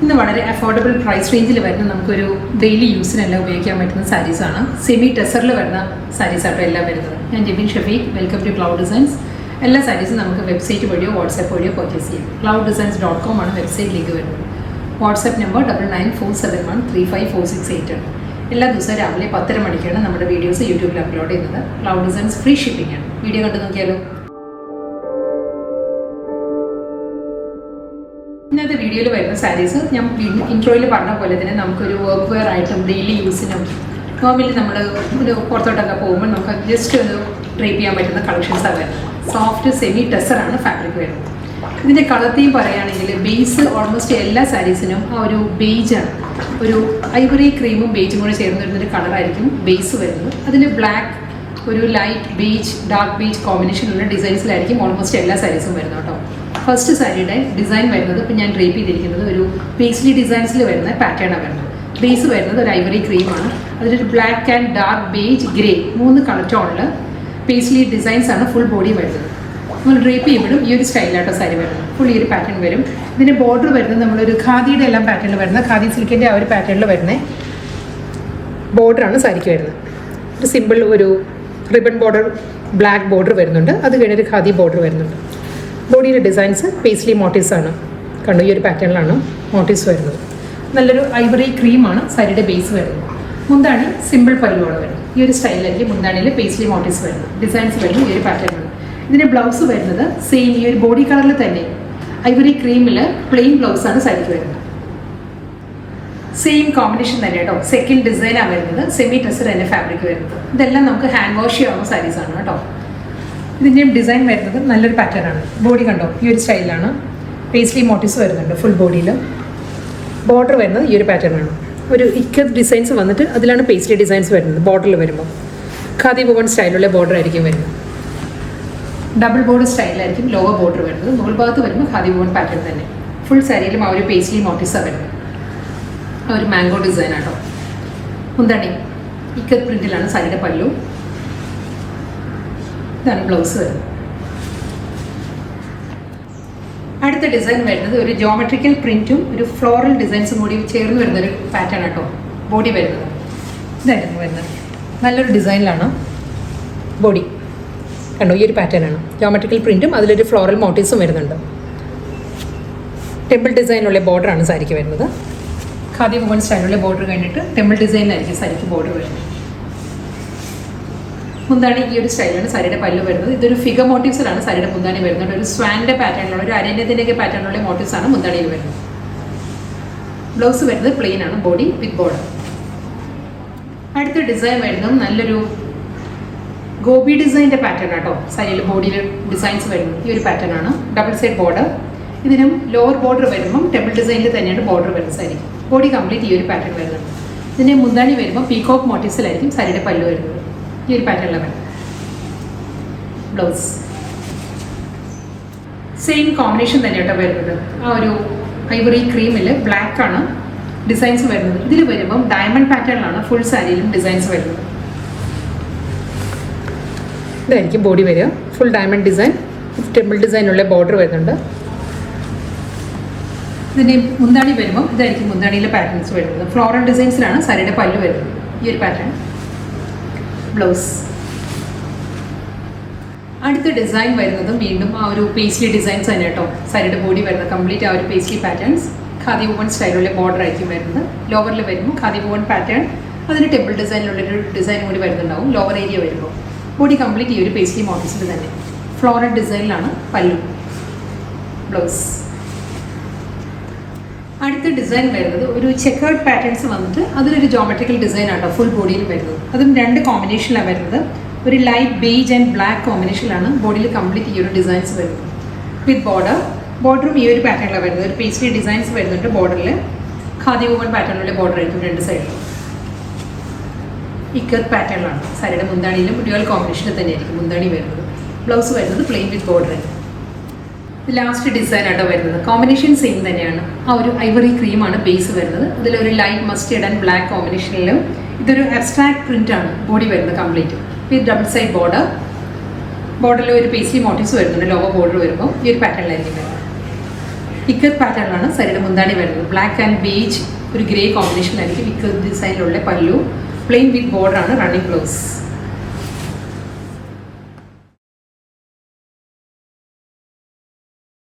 ഇന്ന് വളരെ affordable price റേഞ്ചിൽ വരുന്ന നമുക്കൊരു ഡെയിലി യൂസിനെല്ലാം ഉപയോഗിക്കാൻ പറ്റുന്ന സാരീസാണ്. സെമി ടെസറിൽ വരുന്ന സാരീസാട്ടോ എല്ലാം വരുന്നത്. ഞാൻ Jebin Shafeeq, welcome to Cloud Designs. എല്ലാ സാരീസും നമുക്ക് വെബ്സൈറ്റ് വഴിയോ വാട്സാപ്പ് വഴിയോ പർച്ചേസ് ചെയ്യാം. clouddesigns.com ആണ് വെബ്സൈറ്റ് ലിങ്ക് വരുന്നത്. വാട്സാപ്പ് നമ്പർ 9947135468 ആണ്. എല്ലാ ദിവസവും രാവിലെ 10:30 മണിക്കാണ് നമ്മുടെ വീഡിയോസ് യൂട്യൂബിൽ അപ്ലോഡ് ചെയ്യുന്നത്. ക്ലൗഡ് ഡിസൈൻസ് ഫ്രീ ഷിപ്പിംഗ് ആണ്. വീഡിയോ കണ്ടു നോക്കിയാലോ. ഇന്നത്തെ വീഡിയോയിൽ വരുന്ന സാരീസ് ഞാൻ ഇൻട്രോയിൽ പറഞ്ഞ പോലെ തന്നെ നമുക്കൊരു വർക്ക് വെയർ ആയിട്ടും ഡെയിലി യൂസിനും നോർമലി നമ്മൾ ഒരു പുറത്തോട്ടൊക്കെ പോകുമ്പോൾ നമുക്ക് ജസ്റ്റ് ഒന്ന് ഡ്രൈപ്പ് ചെയ്യാൻ പറ്റുന്ന കളക്ഷൻസാണ് വരുന്നത്. സോഫ്റ്റ് സെമി ടെസറാണ് ഫാബ്രിക് വരുന്നത്. ഇതിൻ്റെ കളർ തീം പറയുകയാണെങ്കിൽ ബേസ് ഓൾമോസ്റ്റ് എല്ലാ സാരീസിനും ആ ഒരു ബേജാണ്. ഒരു ഐവറി ക്രീമും ബേജും കൂടെ ചേർന്ന് വരുന്നൊരു കളറായിരിക്കും ബേസ് വരുന്നത്. അതിൽ ബ്ലാക്ക്, ഒരു ലൈറ്റ് ബേജ്, ഡാർക്ക് ബേജ് കോമ്പിനേഷനുള്ള ഡിസൈൻസിലായിരിക്കും ഓൾമോസ്റ്റ് എല്ലാ സാരീസും വരുന്നത് കേട്ടോ. ഫസ്റ്റ് സാരിയുടെ ഡിസൈൻ വരുന്നത് ഇപ്പം ഞാൻ ഡ്രേപ്പ് ചെയ്തിരിക്കുന്നത് ഒരു പേസ്ലി ഡിസൈൻസിൽ വരുന്ന പാറ്റേണാണ് വരുന്നത്. ബേസ് വരുന്നത് ഒരു ഐവറി ക്രീമാണ്. അതിലൊരു black and dark beige, grey 3 colour ടോണിൽ പേസ്ലി ഡിസൈൻസ് ആണ് ഫുൾ ബോഡി വരുന്നത്. നമ്മൾ ഡ്രേപ്പ് ചെയ്യുമ്പോഴും ഈ ഒരു സ്റ്റൈലാട്ടോ സാരി വരുന്നത്. ഫുൾ ഈ ഒരു പാറ്റേൺ വരും. ഇതിൻ്റെ ബോർഡർ വരുന്നത് നമ്മളൊരു ഖാദിയുടെ എല്ലാം പാറ്റേണിൽ വരുന്ന ഖാദി സിൽക്കിൻ്റെ ആ ഒരു പാറ്റേണിൽ വരുന്ന ബോർഡറാണ് സാരിക്ക് വരുന്നത്. ഒരു സിമ്പിൾ ഒരു റിബൺ ബോർഡർ, ബ്ലാക്ക് ബോർഡർ വരുന്നുണ്ട്. അത് കഴിഞ്ഞൊരു ഖാദി ബോർഡർ വരുന്നുണ്ട്. ബോഡിയുടെ ഡിസൈൻസ് പേസ്ലി മോട്ടീവ്സ് ആണ്. കണ്ടു, ഈ ഒരു പാറ്റേണിലാണ് മോട്ടീവ്സ് വരുന്നത്. നല്ലൊരു ഐവറി ക്രീമാണ് സാരിയുടെ ബേസ് വരുന്നത്. മുന്താണി സിമ്പിൾ പല്ലുവാണ് വരുന്നത്. ഈ ഒരു സ്റ്റൈലിലേക്ക് മുന്താണിയിൽ പേസ്ലി മോട്ടീവ്സ് വരുന്നത്. ഡിസൈൻസ് വരുന്നത് ഈ ഒരു പാറ്റേണിലാണ്. ഇതിൻ്റെ ബ്ലൗസ് വരുന്നത് സെയിം ഈ ഒരു ബോഡി കളറിൽ തന്നെ ഐവറി ക്രീമിൽ പ്ലെയിൻ ബ്ലൗസാണ് സാരിക്ക് വരുന്നത്. സെയിം കോമ്പിനേഷൻ തന്നെ കേട്ടോ. സെക്കൻഡ് ഡിസൈനാണ് വരുന്നത്. സെമി ടെസർ തന്നെ ഫാബ്രിക് വരുന്നത്. ഇതെല്ലാം നമുക്ക് ഹാൻഡ് വാഷ് ചെയ്യാവുന്ന സാരീസാണ് കേട്ടോ. ഇതിൻ്റെയും ഡിസൈൻ വരുന്നത് നല്ലൊരു പാറ്റേൺ ആണ്. ബോഡി കണ്ടോ, ഈ ഒരു സ്റ്റൈലാണ്. പേസ്ലി മോട്ടീവ്സ് വരുന്നുണ്ട് ഫുൾ ബോഡിയിൽ. ബോർഡർ വരുന്നത് ഈ ഒരു പാറ്റേൺ ആണ്. ഒരു ഇക്കത്ത് ഡിസൈൻസ് വന്നിട്ട് അതിലാണ് പേസ്ലി ഡിസൈൻസ് വരുന്നത്. ബോർഡറിൽ വരുമ്പോൾ ഖാദി വുവൺ സ്റ്റൈലുള്ള ബോർഡർ ആയിരിക്കും വരുന്നത്. ഡബിൾ ബോർഡർ സ്റ്റൈലായിരിക്കും ലോവർ ബോർഡർ വരുന്നത്. മുകൾ ഭാഗത്ത് വരുമ്പോൾ ഖാദി വുവൺ പാറ്റേൺ തന്നെ. ഫുൾ സാരിയിലും ആ ഒരു പേസ്ലി മോട്ടീവ്സാണ് വരുന്നത്. ആ ഒരു മാംഗോ ഡിസൈൻ ആട്ടോ. മുന്താണി ഇക്കത്ത് പ്രിന്റിലാണ് സാരിയുടെ പല്ലു. ഇതാണ് ബ്ലൗസ് വരുന്നത്. അടുത്ത ഡിസൈൻ വരുന്നത് ഒരു ജോമെട്രിക്കൽ പ്രിന്റും ഒരു ഫ്ലോറൽ ഡിസൈൻസും കൂടി ചേർന്ന് വരുന്നൊരു പാറ്റേൺ ആട്ടോ. ബോഡി വരുന്നത് ഇതായിരുന്നു വരുന്നത്. നല്ലൊരു ഡിസൈനിലാണ് ബോഡി. കണ്ടോ, ഈ ഒരു പാറ്റേൺ ആണ്. ജോമെട്രിക്കൽ പ്രിന്റും അതിലൊരു ഫ്ലോറൽ മോട്ടീവ്സും വരുന്നുണ്ട്. ടെമ്പിൾ ഡിസൈനുള്ള ബോർഡറാണ് സാരിക്ക് വരുന്നത്. ഖാദി വുവൺ സ്റ്റൈലുള്ള ബോർഡർ കഴിഞ്ഞിട്ട് ടെമ്പിൾ ഡിസൈനിലായിരിക്കും സാരിക്ക് ബോർഡർ വരുന്നത്. മുന്താണി ഈ ഒരു സ്റ്റൈലാണ് സാരിയുടെ പല്ല് വരുന്നത്. ഇതൊരു ഫിഗർ മോട്ടീവ്സിലാണ് സാരിയുടെ മുന്താണി വരുന്നത്. ഒരു സ്വാൻ്റെ പാറ്റേണിലുള്ള, ഒരു അരണ്യത്തിൻ്റെയൊക്കെ പാറ്റേണിലുള്ള മോട്ടീവ്സാണ് മുന്താണിയിൽ വരുന്നത്. ബ്ലൗസ് വരുന്നത് പ്ലെയിൻ ആണ്, ബോഡി വിത്ത് ബോർഡർ. അടുത്ത ഡിസൈൻ വരുന്നത് നല്ലൊരു ഗോപി ഡിസൈൻ്റെ പാറ്റേൺ ആട്ടോ. സാരിയിൽ ബോഡിയിൽ ഡിസൈൻസ് വരുന്നത് ഈ ഒരു പാറ്റേൺ ആണ്. Double side border. ഇതിനും ലോവർ ബോർഡർ വരുമ്പം ടെമ്പിൾ ഡിസൈനിൽ തന്നെയാണ് ബോർഡർ വരുന്നത് സാരി. ബോഡി കംപ്ലീറ്റ് ഈ ഒരു പാറ്റേൺ വരുന്നുണ്ട്. ഇതിൻ്റെ മുന്താണി വരുമ്പോൾ പീകോക്ക് മോട്ടീവ്സിലായിരിക്കും സാരിയുടെ പല്ല് വരുന്നത്. ഈ ഒരു പാറ്റേണിലാണ് വരുന്നത്. ബ്ലൗസ് സെയിം കോമ്പിനേഷൻ തന്നെയാട്ടോ വരുന്നത്. ആ ഒരു ഐവറി ക്രീമിൽ ബ്ലാക്ക് ആണ് ഡിസൈൻസ് വരുന്നത്. ഇതിൽ വരുമ്പം ഡയമണ്ട് പാറ്റേണിലാണ് ഫുൾ സാരിയിലും ഡിസൈൻസ് വരുന്നത്. ഇതായിരിക്കും ബോഡി വരിക. ഫുൾ ഡയമണ്ട് ഡിസൈൻ, ടെമ്പിൾ ഡിസൈനുള്ള ബോർഡർ വരുന്നുണ്ട്. ഇതിൻ്റെ മുന്താണി വരുമ്പോൾ ഇതായിരിക്കും മുന്താണിയിലെ പാറ്റേൺസ് വരുന്നത്. ഫ്ലോറൽ ഡിസൈൻസിലാണ് സാരിയുടെ പല്ല് വരുന്നത്. ഈ ഒരു പാറ്റേൺ ബ്ലൗസ്. അടുത്ത ഡിസൈൻ വരുന്നതും വീണ്ടും ആ ഒരു പേസ്ലി ഡിസൈൻസ് തന്നെ കേട്ടോ. സാരിയുടെ ബോഡി വരുന്നത് കംപ്ലീറ്റ് ആ ഒരു പേസ്ലി പാറ്റേൺസ്. ഖാദി വുവൺ സ്റ്റൈലുള്ള ബോർഡർ ആയിരിക്കും വരുന്നത്. ലോവറിൽ വരുമ്പോൾ ഖാദി വുവൺ പാറ്റേൺ, അതിന് ടെമ്പിൾ ഡിസൈനിലുള്ളൊരു ഡിസൈൻ കൂടി വരുന്നുണ്ടാവും ലോവർ ഏരിയ വരുമ്പോൾ. ബോഡി കംപ്ലീറ്റ് ഈ ഒരു പേസ്ലി മോട്ടീവ്സിൽ തന്നെ. ഫ്ലോറൽ ഡിസൈനിലാണ് പല്ലു. ബ്ലൗസ്. അടുത്ത ഡിസൈൻ വരുന്നത് ഒരു ചെക്കേർഡ് പാറ്റേൺസ് വന്നിട്ട് അതിലൊരു ജോമെട്രിക്കൽ ഡിസൈൻ ആട്ടോ ഫുൾ ബോഡിയിൽ വരുന്നത്. അതും 2 കോമ്പിനേഷനിലാണ് വരുന്നത്. ഒരു ലൈറ്റ് ബേജ് ആൻഡ് ബ്ലാക്ക് കോമ്പിനേഷനിലാണ് ബോഡിയിൽ കംപ്ലീറ്റ് ഈ ഒരു ഡിസൈൻസ് വരുന്നത്. വിത്ത് ബോർഡർ. ബോർഡറും ഈ ഒരു പാറ്റേണിലാണ് വരുന്നത്. ഒരു പേസ്ലി ഡിസൈൻസ് വരുന്നുണ്ട് ബോർഡറിൽ. ഖാദി വുവൺ പാറ്റേണിലുള്ള ബോർഡർ ആയിരിക്കും 2 സൈഡിലും. ഇക്കത്ത് പാറ്റേണിലാണ് സാരിയുടെ മുന്താണിയിലും ഡ്യുവൽ കോമ്പിനേഷനിൽ തന്നെയായിരിക്കും മുന്താണി വരുന്നത്. ബ്ലൗസ് വരുന്നത് plain with border. Last design ആട്ടോ വരുന്നത്. കോമ്പിനേഷൻ സെയിം തന്നെയാണ്. ആ ഒരു ഐവറി ക്രീമാണ് ബേസ് വരുന്നത്. ഇതിലൊരു ലൈറ്റ് മസ്റ്റേർഡ് ആൻഡ് ബ്ലാക്ക് കോമ്പിനേഷനിലും ഇതൊരു അബ്സ്ട്രാക്ട് പ്രിന്റ് ആണ് ബോഡി വരുന്നത് complete. With double side border. ബോർഡറിൽ ഒരു പേസ്ലി മോട്ടീവ്സ് വരുന്നുണ്ട്. ലോവർ ബോർഡർ വരുമ്പോൾ ഈ ഒരു പാറ്റേണിലായിരിക്കും വരുന്നത്. ഇക്കത്ത് പാറ്റേണിലാണ് സാരിയുടെ മുന്താണി വരുന്നത്. ബ്ലാക്ക് ആൻഡ് ബേജ് ഒരു ഗ്രേ കോമ്പിനേഷനിലായിരിക്കും ഇക്കത്ത് ഡിസൈനിലുള്ള പല്ലു. Plane with ബോർഡറാണ് running blouse.